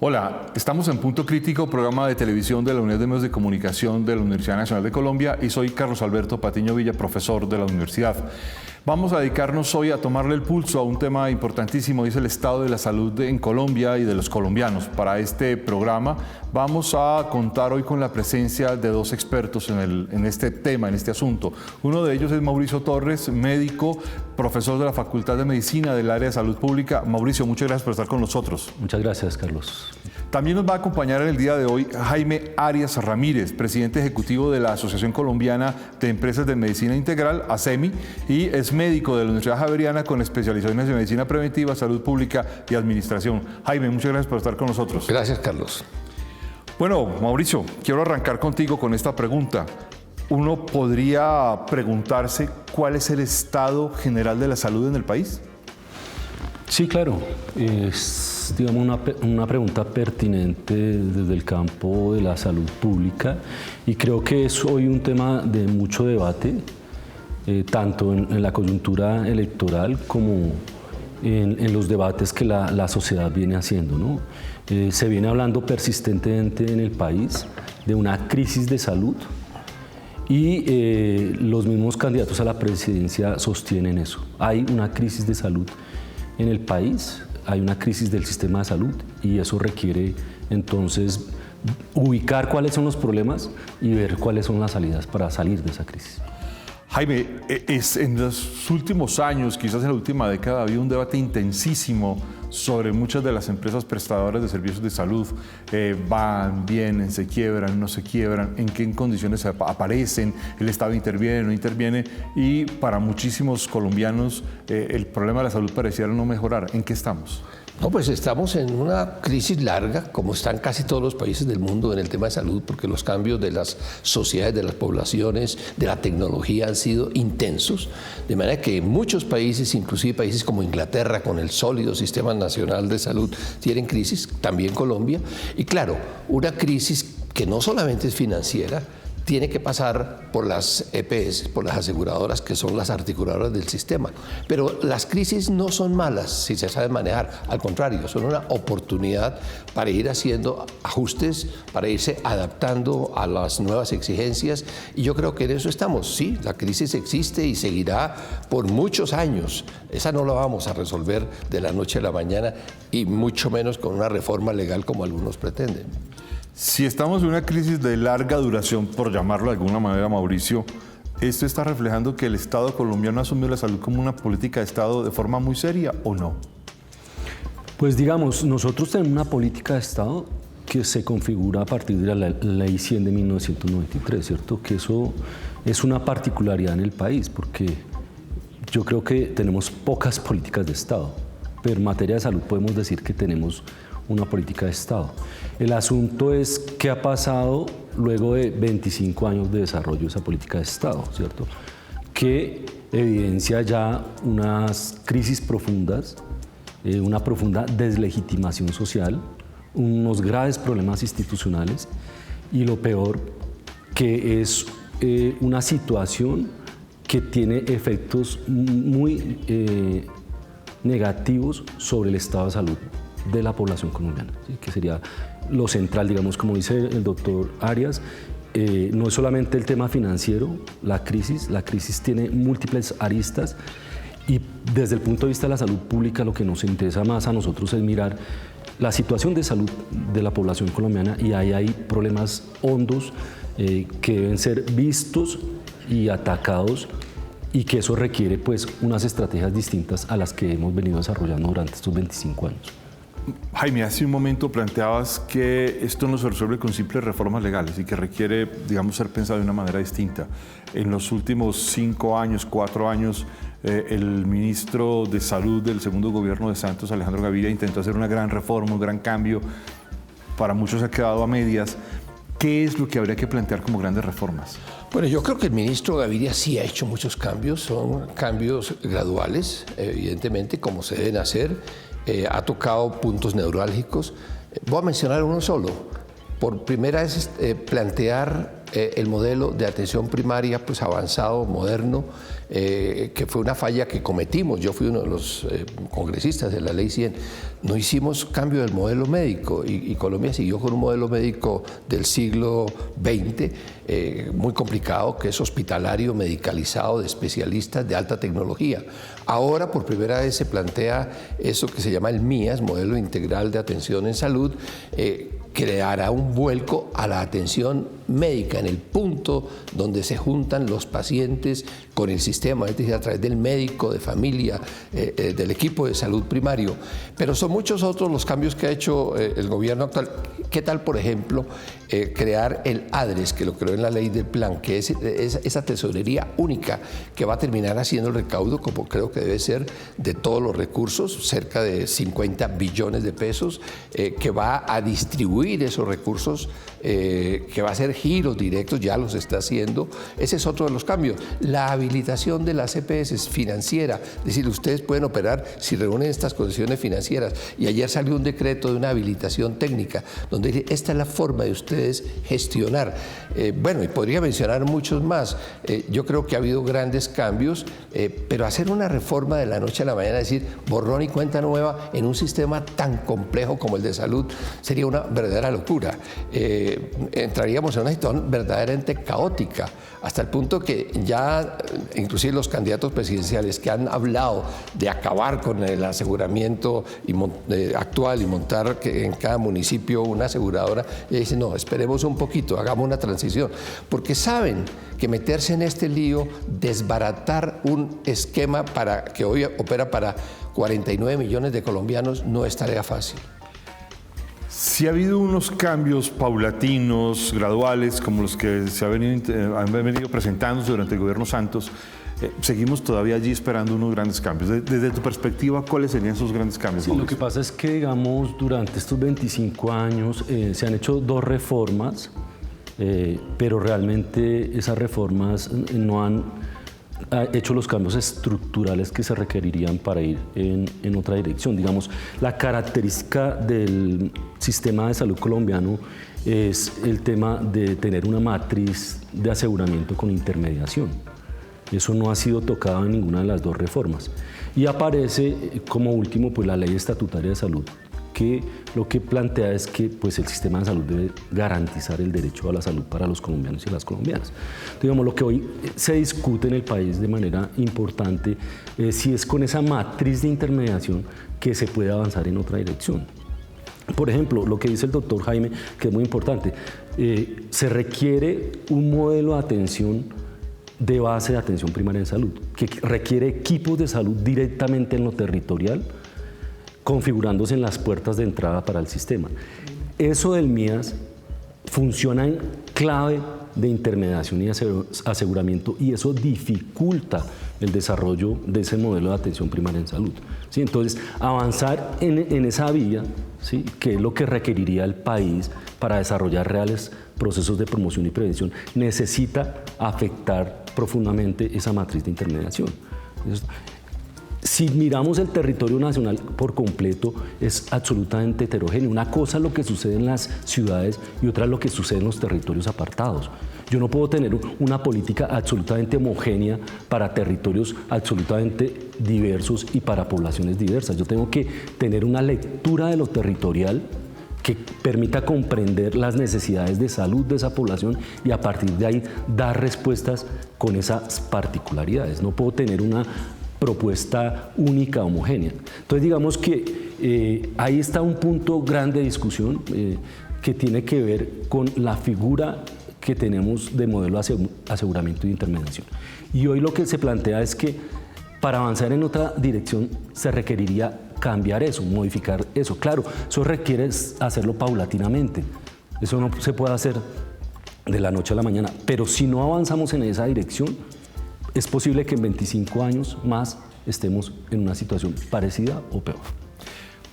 Hola, estamos en Punto Crítico, programa de televisión de la Unidad de Medios de Comunicación de la Universidad Nacional de Colombia, y soy Carlos Alberto Patiño Villa, profesor de la universidad. Vamos a dedicarnos hoy a tomarle el pulso a un tema importantísimo, y es el estado de la salud en Colombia y de los colombianos. Para este programa vamos a contar hoy con la presencia de dos expertos en este tema, en este asunto. Uno de ellos es Mauricio Torres, médico, profesor de la Facultad de Medicina del área de Salud Pública. Mauricio, muchas gracias por estar con nosotros. Muchas gracias, Carlos. También nos va a acompañar en el día de hoy Jaime Arias Ramírez, presidente ejecutivo de la Asociación Colombiana de Empresas de Medicina Integral, ASEMI, y es médico de la Universidad Javeriana con especializaciones en Medicina Preventiva, Salud Pública y Administración. Jaime, muchas gracias por estar con nosotros. Gracias, Carlos. Bueno, Mauricio, quiero arrancar contigo con esta pregunta. Uno podría preguntarse cuál es el estado general de la salud en el país. Sí, claro. Es, digamos, una pregunta pertinente desde el campo de la salud pública, y creo que es hoy un tema de mucho debate, tanto en la coyuntura electoral como en los debates que la sociedad viene haciendo, ¿no? Se viene hablando persistentemente en el país de una crisis de salud, y los mismos candidatos a la presidencia sostienen eso. Hay una crisis de salud en el país, hay una crisis del sistema de salud, y eso requiere entonces ubicar cuáles son los problemas y ver cuáles son las salidas para salir de esa crisis. Jaime, en los últimos años, quizás en la última década, ha habido un debate intensísimo sobre muchas de las empresas prestadoras de servicios de salud. Van, vienen, se quiebran, no se quiebran, en qué condiciones aparecen, el Estado interviene, no interviene, y para muchísimos colombianos el problema de la salud pareciera no mejorar. ¿En qué estamos? No, pues estamos en una crisis larga, como están casi todos los países del mundo en el tema de salud, porque los cambios de las sociedades, de las poblaciones, de la tecnología han sido intensos, de manera que muchos países, inclusive países como Inglaterra, con el sólido sistema nacional de salud, tienen crisis, también Colombia, y claro, una crisis que no solamente es financiera, tiene que pasar por las EPS, por las aseguradoras, que son las articuladoras del sistema. Pero las crisis no son malas si se saben manejar, al contrario, son una oportunidad para ir haciendo ajustes, para irse adaptando a las nuevas exigencias, y yo creo que en eso estamos. Sí, la crisis existe y seguirá por muchos años. Esa no la vamos a resolver de la noche a la mañana, y mucho menos con una reforma legal como algunos pretenden. Si estamos en una crisis de larga duración, por llamarlo de alguna manera, Mauricio, ¿esto está reflejando que el Estado colombiano asumió la salud como una política de Estado de forma muy seria o no? Pues digamos, nosotros tenemos una política de Estado que se configura a partir de la Ley 100 de 1993, ¿cierto? Que eso es una particularidad en el país, porque yo creo que tenemos pocas políticas de Estado, pero en materia de salud podemos decir que tenemos una política de Estado. El asunto es qué ha pasado luego de 25 años de desarrollo de esa política de Estado, ¿cierto? Que evidencia ya unas crisis profundas, una profunda deslegitimación social, unos graves problemas institucionales, y lo peor, que es una situación que tiene efectos muy negativos sobre el estado de salud de la población colombiana, ¿sí? Que sería lo central, digamos, como dice el doctor Arias. No es solamente el tema financiero, la crisis tiene múltiples aristas, y desde el punto de vista de la salud pública lo que nos interesa más a nosotros es mirar la situación de salud de la población colombiana, y ahí hay problemas hondos que deben ser vistos y atacados, y que eso requiere pues unas estrategias distintas a las que hemos venido desarrollando durante estos 25 años. Jaime, hace un momento planteabas que esto no se resuelve con simples reformas legales y que requiere, digamos, ser pensado de una manera distinta. En los últimos 5 años, 4 años, el ministro de Salud del segundo gobierno de Santos, Alejandro Gaviria, intentó hacer una gran reforma, un gran cambio. Para muchos ha quedado a medias. ¿Qué es lo que habría que plantear como grandes reformas? Bueno, yo creo que el ministro Gaviria sí ha hecho muchos cambios, son cambios graduales, evidentemente, como se deben hacer. Ha tocado puntos neurálgicos. Voy a mencionar uno solo. Por primera vez plantear el modelo de atención primaria pues avanzado, moderno, que fue una falla que cometimos. Yo fui uno de los congresistas de la Ley 100. No hicimos cambio del modelo médico y Colombia siguió con un modelo médico del siglo XX, muy complicado, que es hospitalario, medicalizado, de especialistas de alta tecnología. Ahora por primera vez se plantea eso que se llama el MIAS, Modelo Integral de Atención en Salud, que le dará un vuelco a la atención médica en el punto donde se juntan los pacientes con el sistema, es decir, a través del médico de familia, del equipo de salud primario. Pero son muchos otros los cambios que ha hecho el gobierno actual. ¿Qué tal, por ejemplo, crear el ADRES, que lo creó en la ley del plan, que es esa tesorería única que va a terminar haciendo el recaudo, como creo que debe ser, de todos los recursos, cerca de 50 billones de pesos, que va a distribuir esos recursos, que va a hacer giros directos, ya los está haciendo. Ese es otro de los cambios. La habilitación de las EPS financiera, es decir, ustedes pueden operar si reúnen estas condiciones financieras. Y ayer salió un decreto de una habilitación técnica, donde dice, esta es la forma de ustedes gestionar. Bueno, y podría mencionar muchos más. Yo creo que ha habido grandes cambios, pero hacer una reforma de la noche a la mañana, es decir, borrón y cuenta nueva en un sistema tan complejo como el de salud, sería una verdadera locura. Entraríamos en una situación verdaderamente caótica, hasta el punto que ya inclusive los candidatos presidenciales que han hablado de acabar con el aseguramiento actual y montar en cada municipio una aseguradora, y dicen, no, esperemos un poquito, hagamos una transición, porque saben que meterse en este lío, desbaratar un esquema que hoy opera para 49 millones de colombianos, no es tarea fácil. Sí ha habido unos cambios paulatinos, graduales, como los que han venido presentándose durante el gobierno Santos. Seguimos todavía allí esperando unos grandes cambios. Desde tu perspectiva, ¿cuáles serían esos grandes cambios? Sí, lo que pasa es que, digamos, durante estos 25 años se han hecho 2 reformas, pero realmente esas reformas no han hecho los cambios estructurales que se requerirían para ir en otra dirección. Digamos, la característica del sistema de salud colombiano es el tema de tener una matriz de aseguramiento con intermediación. Eso no ha sido tocado en ninguna de las 2 reformas. Y aparece como último pues, la ley estatutaria de salud, que lo que plantea es que pues, el sistema de salud debe garantizar el derecho a la salud para los colombianos y las colombianas. Entonces, digamos, lo que hoy se discute en el país de manera importante es si es con esa matriz de intermediación que se puede avanzar en otra dirección. Por ejemplo, lo que dice el doctor Jaime, que es muy importante, se requiere un modelo de atención de base de atención primaria en salud, que requiere equipos de salud directamente en lo territorial, configurándose en las puertas de entrada para el sistema. Eso del MIAS funciona en clave de intermediación y aseguramiento, y eso dificulta el desarrollo de ese modelo de atención primaria en salud. ¿Sí? Entonces, avanzar en esa vía, ¿sí? Que es lo que requeriría el país para desarrollar reales procesos de promoción y prevención, necesita afectar profundamente esa matriz de intermediación. Entonces, si miramos el territorio nacional por completo, es absolutamente heterogéneo. Una cosa es lo que sucede en las ciudades y otra es lo que sucede en los territorios apartados. Yo no puedo tener una política absolutamente homogénea para territorios absolutamente diversos y para poblaciones diversas. Yo tengo que tener una lectura de lo territorial que permita comprender las necesidades de salud de esa población y a partir de ahí dar respuestas con esas particularidades. No puedo tener una propuesta única, homogénea. Entonces digamos que ahí está un punto grande de discusión que tiene que ver con la figura que tenemos de modelo de aseguramiento y intermediación. Y hoy lo que se plantea es que para avanzar en otra dirección se requeriría cambiar eso, modificar eso. Claro, eso requiere hacerlo paulatinamente. Eso no se puede hacer de la noche a la mañana, pero si no avanzamos en esa dirección, es posible que en 25 años más estemos en una situación parecida o peor.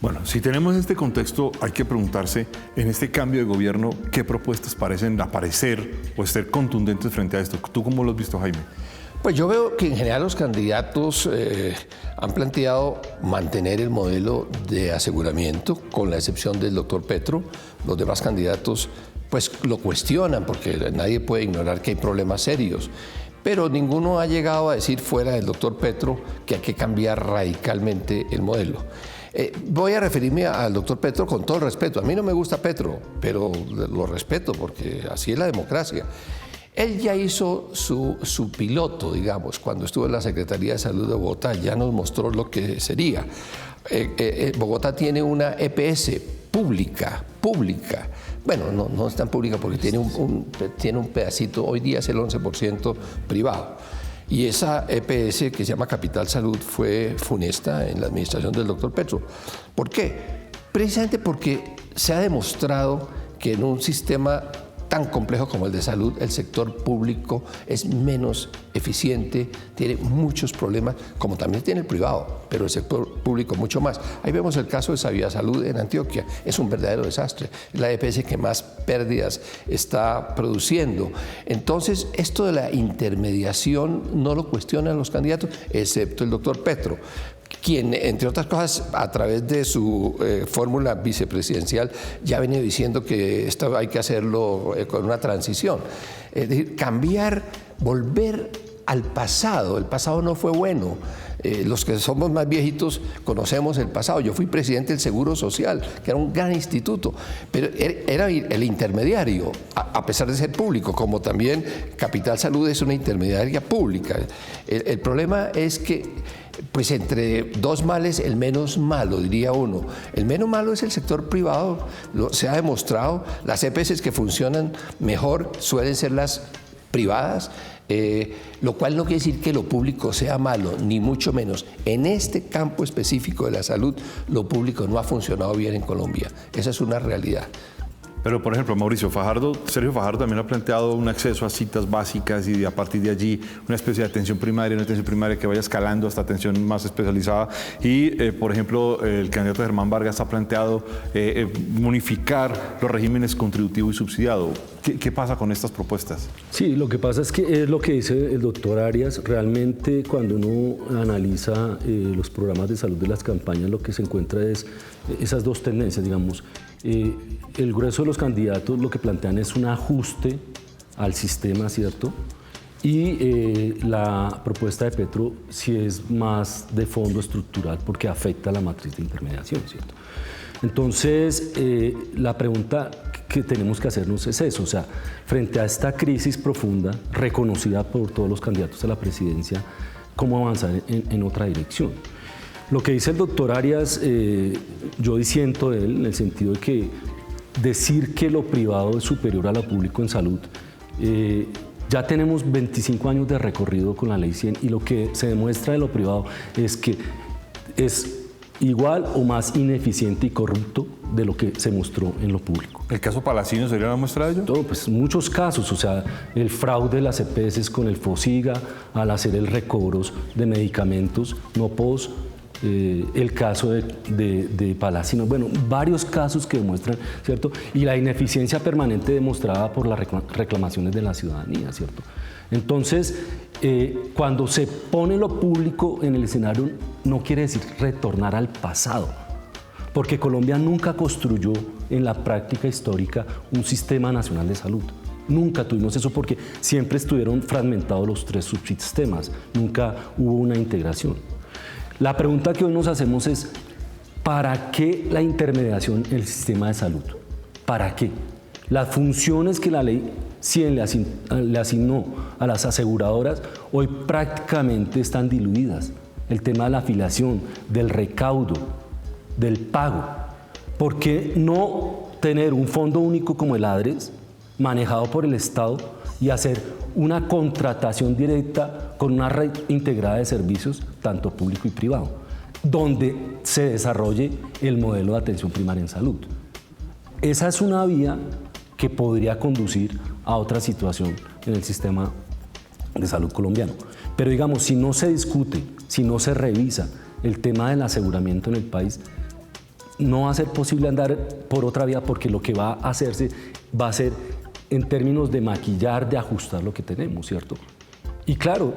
Bueno, si tenemos este contexto, hay que preguntarse, en este cambio de gobierno, ¿qué propuestas parecen aparecer o ser contundentes frente a esto? ¿Tú cómo lo has visto, Jaime? Pues yo veo que en general los candidatos han planteado mantener el modelo de aseguramiento, con la excepción del doctor Petro. Los demás candidatos pues lo cuestionan, porque nadie puede ignorar que hay problemas serios. Pero ninguno ha llegado a decir, fuera del doctor Petro, que hay que cambiar radicalmente el modelo. Voy a referirme al doctor Petro con todo el respeto. A mí no me gusta Petro, pero lo respeto porque así es la democracia. Él ya hizo su piloto, digamos, cuando estuvo en la Secretaría de Salud de Bogotá, ya nos mostró lo que sería. Bogotá tiene una EPS pública. Bueno, no es tan pública porque tiene un pedacito, hoy día es el 11% privado. Y esa EPS que se llama Capital Salud fue funesta en la administración del doctor Petro. ¿Por qué? Precisamente porque se ha demostrado que en un sistema tan complejo como el de salud, el sector público es menos eficiente, tiene muchos problemas, como también tiene el privado, pero el sector público mucho más. Ahí vemos el caso de Sabia Salud en Antioquia, es un verdadero desastre, es la EPS que más pérdidas está produciendo. Entonces, esto de la intermediación no lo cuestionan los candidatos, excepto el doctor Petro, quien, entre otras cosas, a través de su fórmula vicepresidencial, ya ha venido diciendo que esto hay que hacerlo con una transición. Es decir, cambiar, volver al pasado. El pasado no fue bueno. Los que somos más viejitos conocemos el pasado. Yo fui presidente del Seguro Social, que era un gran instituto, pero era el intermediario, a pesar de ser público, como también Capital Salud es una intermediaria pública. El problema es que, pues entre dos males, el menos malo, diría uno. El menos malo es el sector privado, se ha demostrado. Las EPS que funcionan mejor suelen ser las privadas, lo cual no quiere decir que lo público sea malo, ni mucho menos. En este campo específico de la salud, lo público no ha funcionado bien en Colombia. Esa es una realidad. Pero, por ejemplo, Sergio Fajardo también ha planteado un acceso a citas básicas y a partir de allí una especie de atención primaria, una atención primaria que vaya escalando hasta atención más especializada. Y, por ejemplo, el candidato Germán Vargas ha planteado unificar los regímenes contributivo y subsidiado. ¿Qué pasa con estas propuestas? Sí, lo que pasa es que es lo que dice el doctor Arias. Realmente, cuando uno analiza los programas de salud de las campañas, lo que se encuentra es esas dos tendencias, digamos. El grueso de los candidatos lo que plantean es un ajuste al sistema, ¿cierto? Y la propuesta de Petro sí es más de fondo estructural porque afecta a la matriz de intermediación, ¿cierto? Entonces, la pregunta que tenemos que hacernos es eso, o sea, frente a esta crisis profunda, reconocida por todos los candidatos a la presidencia, ¿cómo avanzar en otra dirección? Lo que dice el doctor Arias, yo disiento de él en el sentido de que decir que lo privado es superior a lo público en salud, ya tenemos 25 años de recorrido con la Ley 100 y lo que se demuestra de lo privado es que es igual o más ineficiente y corrupto de lo que se mostró en lo público. ¿El caso Palacino sería una muestra de ello? Todo, pues muchos casos, o sea, el fraude de las EPS con el FOSIGA al hacer el recobros de medicamentos no pos, el caso de Palacino, bueno, varios casos que demuestran, ¿cierto? Y la ineficiencia permanente demostrada por las reclamaciones de la ciudadanía, ¿cierto? Entonces, cuando se pone lo público en el escenario, no quiere decir retornar al pasado, porque Colombia nunca construyó en la práctica histórica un sistema nacional de salud. Nunca tuvimos eso porque siempre estuvieron fragmentados los tres subsistemas, nunca hubo una integración. La pregunta que hoy nos hacemos es, ¿para qué la intermediación en el sistema de salud? ¿Para qué? Las funciones que la Ley 100 le asignó a las aseguradoras hoy prácticamente están diluidas. El tema de la afiliación, del recaudo, del pago. ¿Por qué no tener un fondo único como el ADRES, manejado por el Estado, y hacer una contratación directa con una red integrada de servicios, tanto público y privado, donde se desarrolle el modelo de atención primaria en salud? Esa es una vía que podría conducir a otra situación en el sistema de salud colombiano. Pero digamos, si no se discute, si no se revisa el tema del aseguramiento en el país, no va a ser posible andar por otra vía porque lo que va a hacerse va a ser en términos de maquillar, de ajustar lo que tenemos, ¿cierto? Y claro,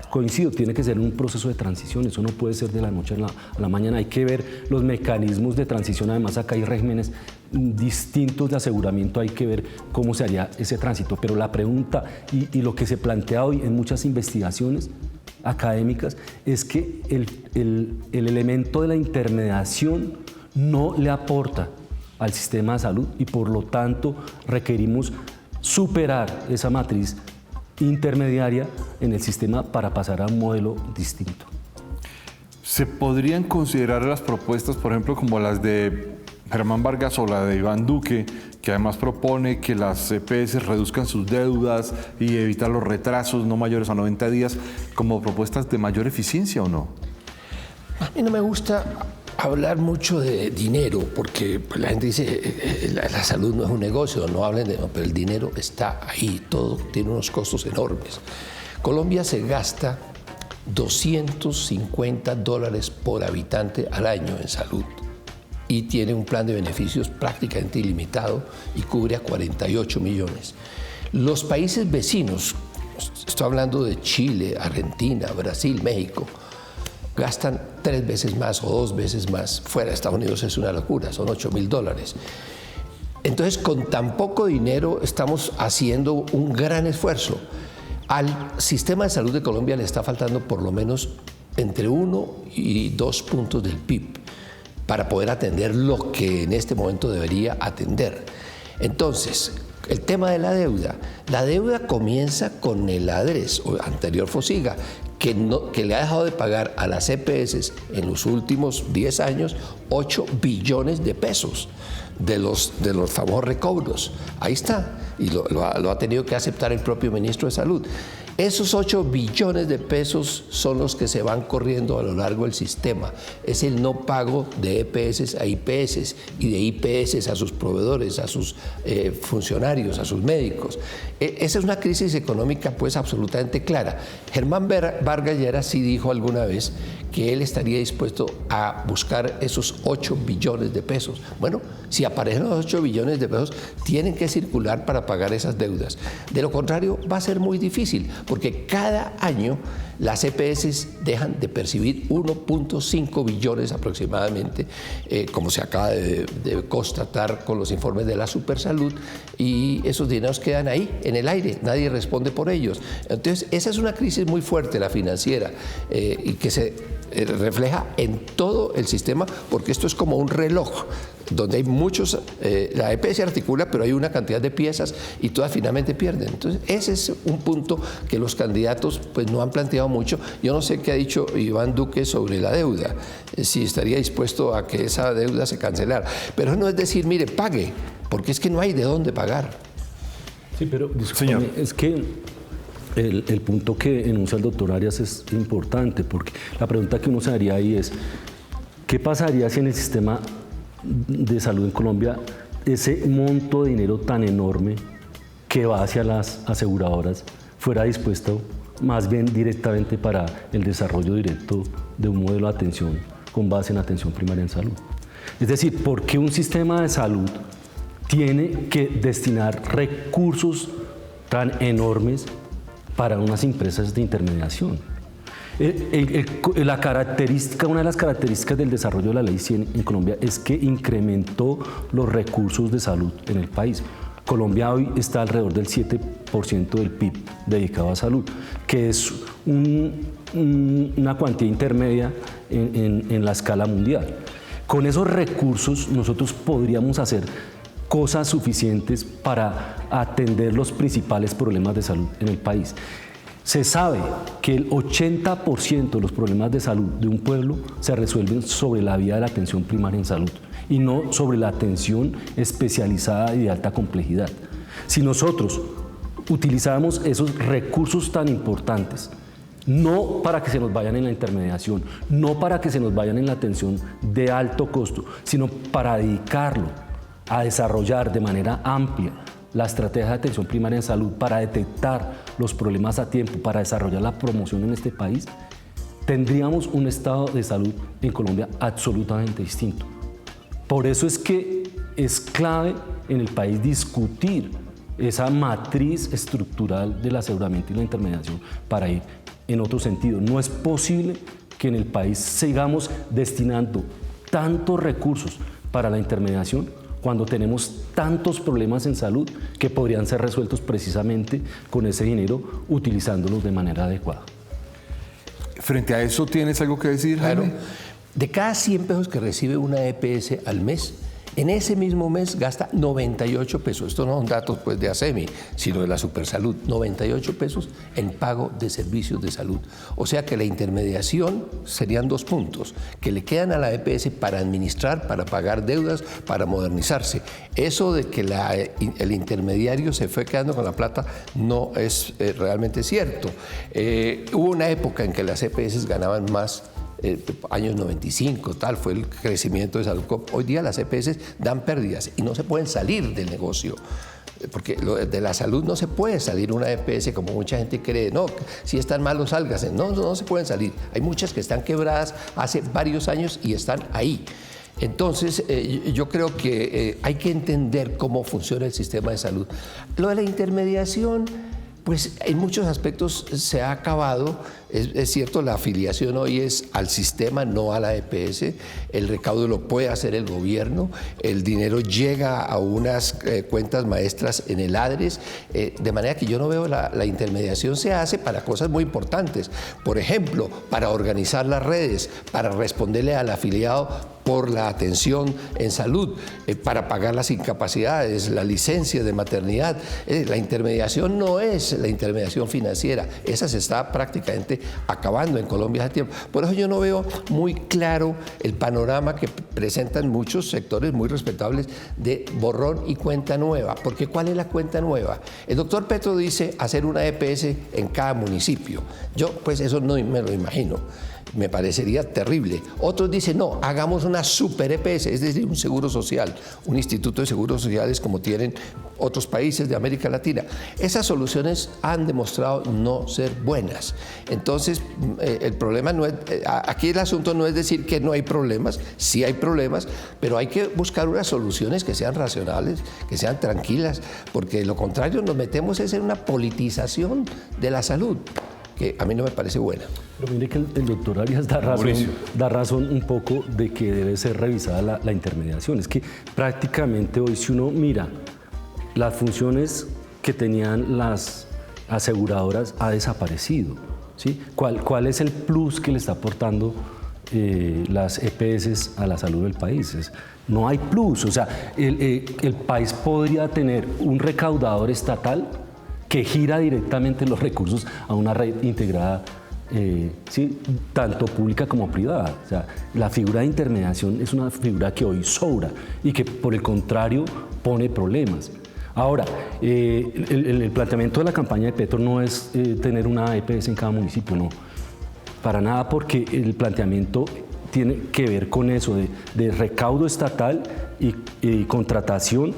coincido, tiene que ser un proceso de transición, eso no puede ser de la noche a la mañana, hay que ver los mecanismos de transición, además acá hay regímenes distintos de aseguramiento, hay que ver cómo se haría ese tránsito. Pero la pregunta y lo que se plantea hoy en muchas investigaciones académicas es que el elemento de la intermediación no le aporta al sistema de salud y por lo tanto requerimos superar esa matriz intermediaria en el sistema para pasar a un modelo distinto. ¿Se podrían considerar las propuestas, por ejemplo, como las de Germán Vargas o la de Iván Duque, que además propone que las EPS reduzcan sus deudas y evitar los retrasos no mayores a 90 días, como propuestas de mayor eficiencia o no? A mí no me gusta hablar mucho de dinero, porque pues, la gente dice la salud no es un negocio, no hablen de no, pero el dinero está ahí, todo tiene unos costos enormes. Colombia se gasta $250 por habitante al año en salud y tiene un plan de beneficios prácticamente ilimitado y cubre a 48 millones. Los países vecinos, estoy hablando de Chile, Argentina, Brasil, México, gastan 3 veces más o 2 veces más. Fuera de Estados Unidos es una locura, son $8.000. Entonces, con tan poco dinero estamos haciendo un gran esfuerzo. Al sistema de salud de Colombia le está faltando por lo menos entre 1 y 2 puntos del PIB para poder atender lo que en este momento debería atender. Entonces, el tema de la deuda comienza con el ADRES, o anterior FOSIGA, que le ha dejado de pagar a las EPS en los últimos 10 años 8 billones de pesos de los famosos recobros. Ahí está, y lo ha tenido que aceptar el propio ministro de Salud. Esos 8 billones de pesos son los que se van corriendo a lo largo del sistema. Es el no pago de EPS a IPS y de IPS a sus proveedores, a sus funcionarios, a sus médicos. Esa es una crisis económica pues absolutamente clara. Germán Vargas Lleras sí dijo alguna vez que él estaría dispuesto a buscar esos 8 billones de pesos. Bueno, si aparecen los 8 billones de pesos, tienen que circular para pagar esas deudas. De lo contrario, va a ser muy difícil, porque cada año las EPS dejan de percibir 1.5 billones aproximadamente, como se acaba de constatar con los informes de la Supersalud, y esos dineros quedan ahí, en el aire, nadie responde por ellos. Entonces, esa es una crisis muy fuerte, la financiera, y que se refleja en todo el sistema, porque esto es como un reloj, donde hay muchos, la EPS se articula, pero hay una cantidad de piezas y todas finalmente pierden. Entonces, ese es un punto que los candidatos pues, no han planteado mucho. Yo no sé qué ha dicho Iván Duque sobre la deuda, si estaría dispuesto a que esa deuda se cancelara. Pero no es decir, mire, pague, porque es que no hay de dónde pagar. Sí, pero discúlpeme, es que el punto que enuncia el doctor Arias es importante, porque la pregunta que uno se haría ahí es, ¿qué pasaría si en el sistema de salud en Colombia ese monto de dinero tan enorme que va hacia las aseguradoras fuera dispuesto más bien directamente para el desarrollo directo de un modelo de atención con base en atención primaria en salud? Es decir, ¿por qué un sistema de salud tiene que destinar recursos tan enormes para unas empresas de intermediación? Una de las características del desarrollo de la Ley 100 en Colombia es que incrementó los recursos de salud en el país. Colombia hoy está alrededor del 7% del PIB dedicado a salud, que es una cuantía intermedia en la escala mundial. Con esos recursos nosotros podríamos hacer cosas suficientes para atender los principales problemas de salud en el país. Se sabe que el 80% de los problemas de salud de un pueblo se resuelven sobre la vía de la atención primaria en salud y no sobre la atención especializada y de alta complejidad. Si nosotros utilizáramos esos recursos tan importantes, no para que se nos vayan en la intermediación, no para que se nos vayan en la atención de alto costo, sino para dedicarlo a desarrollar de manera amplia la estrategia de atención primaria en salud, para detectar los problemas a tiempo, para desarrollar la promoción en este país, tendríamos un estado de salud en Colombia absolutamente distinto. Por eso es que es clave en el país discutir esa matriz estructural del aseguramiento y la intermediación para ir en otro sentido. No es posible que en el país sigamos destinando tantos recursos para la intermediación cuando tenemos tantos problemas en salud que podrían ser resueltos precisamente con ese dinero utilizándolos de manera adecuada. Frente a eso, ¿tienes algo que decir, Jaime? Claro. De cada 100 pesos que recibe una EPS al mes, en ese mismo mes gasta 98 pesos. Estos no son datos pues, de ASEMI, sino de la Supersalud. 98 pesos en pago de servicios de salud. O sea que la intermediación serían 2 puntos que le quedan a la EPS para administrar, para pagar deudas, para modernizarse. Eso de que el intermediario se fue quedando con la plata no es realmente cierto. Hubo una época en que las EPS ganaban más. Años 95, tal fue el crecimiento de salud. Hoy día las EPS dan pérdidas y no se pueden salir del negocio. Porque de la salud no se puede salir una EPS como mucha gente cree. No, si están malos, sálgase. No se pueden salir. Hay muchas que están quebradas hace varios años y están ahí. Entonces, yo creo que hay que entender cómo funciona el sistema de salud. Lo de la intermediación, pues en muchos aspectos se ha acabado. Es cierto, la afiliación hoy es al sistema, no a la EPS. El recaudo lo puede hacer el gobierno. El dinero llega a unas cuentas maestras en el ADRES. De manera que yo no veo la intermediación se hace para cosas muy importantes. Por ejemplo, para organizar las redes, para responderle al afiliado por la atención en salud, para pagar las incapacidades, la licencia de maternidad. La intermediación no es la intermediación financiera. Esa se está prácticamente acabando en Colombia hace tiempo. Por eso yo no veo muy claro el panorama que presentan muchos sectores muy respetables de borrón y cuenta nueva. Porque ¿cuál es la cuenta nueva? El doctor Petro dice hacer una EPS en cada municipio. Yo pues eso no me lo imagino. Me parecería terrible. Otros dicen, no, hagamos una super EPS, es decir, un seguro social, un instituto de seguros sociales como tienen otros países de América Latina. Esas soluciones han demostrado no ser buenas. Entonces, el problema no es, aquí el asunto no es decir que no hay problemas, sí hay problemas, pero hay que buscar unas soluciones que sean racionales, que sean tranquilas, porque de lo contrario nos metemos en una politización de la salud, que a mí no me parece buena. Pero mire que el doctor Arias da razón un poco de que debe ser revisada la intermediación. Es que prácticamente hoy, si uno mira las funciones que tenían las aseguradoras, ha desaparecido, ¿sí? ¿Cuál es el plus que le está aportando las EPS a la salud del país? No hay plus. O sea, el país podría tener un recaudador estatal que gira directamente los recursos a una red integrada, ¿sí? Tanto pública como privada. O sea, la figura de intermediación es una figura que hoy sobra y que por el contrario pone problemas. Ahora, el planteamiento de la campaña de Petro no es tener una EPS en cada municipio, no, para nada, porque el planteamiento tiene que ver con eso de recaudo estatal y contratación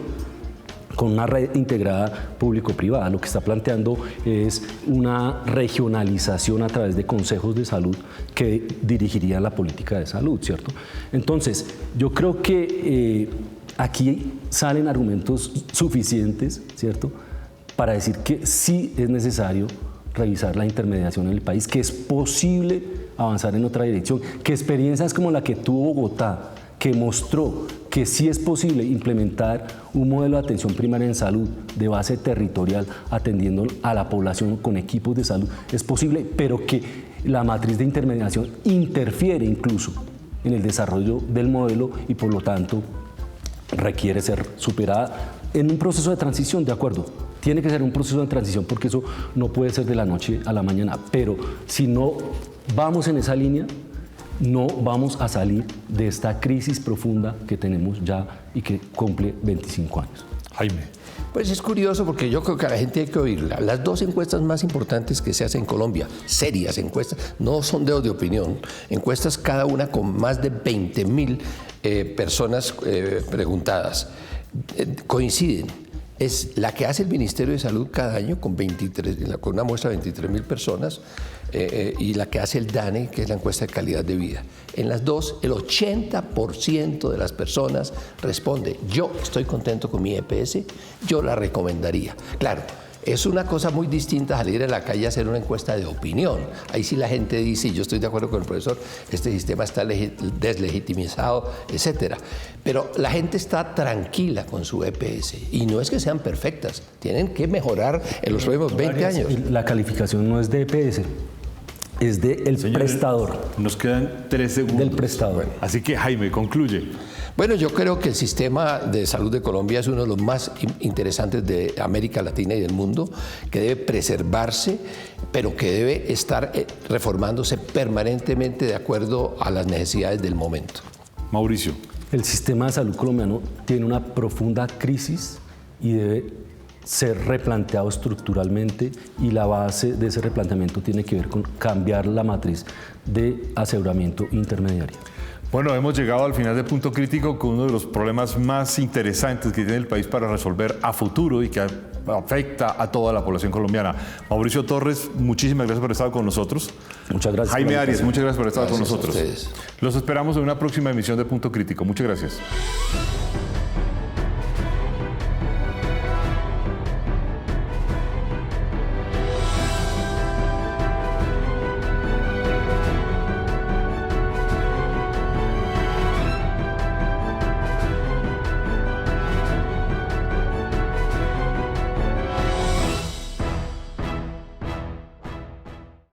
con una red integrada público-privada. Lo que está planteando es una regionalización a través de consejos de salud que dirigirían la política de salud, ¿cierto? Entonces, yo creo que aquí salen argumentos suficientes, ¿cierto?, para decir que sí es necesario revisar la intermediación en el país, que es posible avanzar en otra dirección, que experiencias como la que tuvo Bogotá, que mostró que sí es posible implementar un modelo de atención primaria en salud de base territorial, atendiendo a la población con equipos de salud, es posible, pero que la matriz de intermediación interfiere incluso en el desarrollo del modelo y por lo tanto requiere ser superada en un proceso de transición, de acuerdo. Tiene que ser un proceso de transición porque eso no puede ser de la noche a la mañana, pero si no vamos en esa línea, no vamos a salir de esta crisis profunda que tenemos ya y que cumple 25 años. Jaime. Pues es curioso porque yo creo que a la gente hay que oírla. Las 2 encuestas más importantes que se hacen en Colombia, serias encuestas, no sondeos de opinión, encuestas cada una con más de 20.000 personas preguntadas, coinciden. Es la que hace el Ministerio de Salud cada año con una muestra de 23.000 personas y la que hace el DANE, que es la encuesta de calidad de vida. En las dos, el 80% de las personas responde, yo estoy contento con mi EPS, yo la recomendaría. Claro, Es una cosa muy distinta salir a la calle a hacer una encuesta de opinión. Ahí sí la gente dice, y yo estoy de acuerdo con el profesor, este sistema está deslegitimizado, etcétera. Pero la gente está tranquila con su EPS y no es que sean perfectas, tienen que mejorar en los próximos 20 años. La calificación no es de EPS, es del prestador. Nos quedan 3 segundos. Del prestador. Bueno, así que Jaime, concluye. Bueno, yo creo que el sistema de salud de Colombia es uno de los más interesantes de América Latina y del mundo, que debe preservarse, pero que debe estar reformándose permanentemente de acuerdo a las necesidades del momento. Mauricio. El sistema de salud colombiano tiene una profunda crisis y debe ser replanteado estructuralmente, y la base de ese replanteamiento tiene que ver con cambiar la matriz de aseguramiento intermediario. Bueno, hemos llegado al final de Punto Crítico con uno de los problemas más interesantes que tiene el país para resolver a futuro y que afecta a toda la población colombiana. Mauricio Torres, muchísimas gracias por estar con nosotros. Muchas gracias. Jaime Arias, muchas gracias por estar con Gracias a nosotros. ustedes. Los esperamos en una próxima emisión de Punto Crítico. Muchas gracias.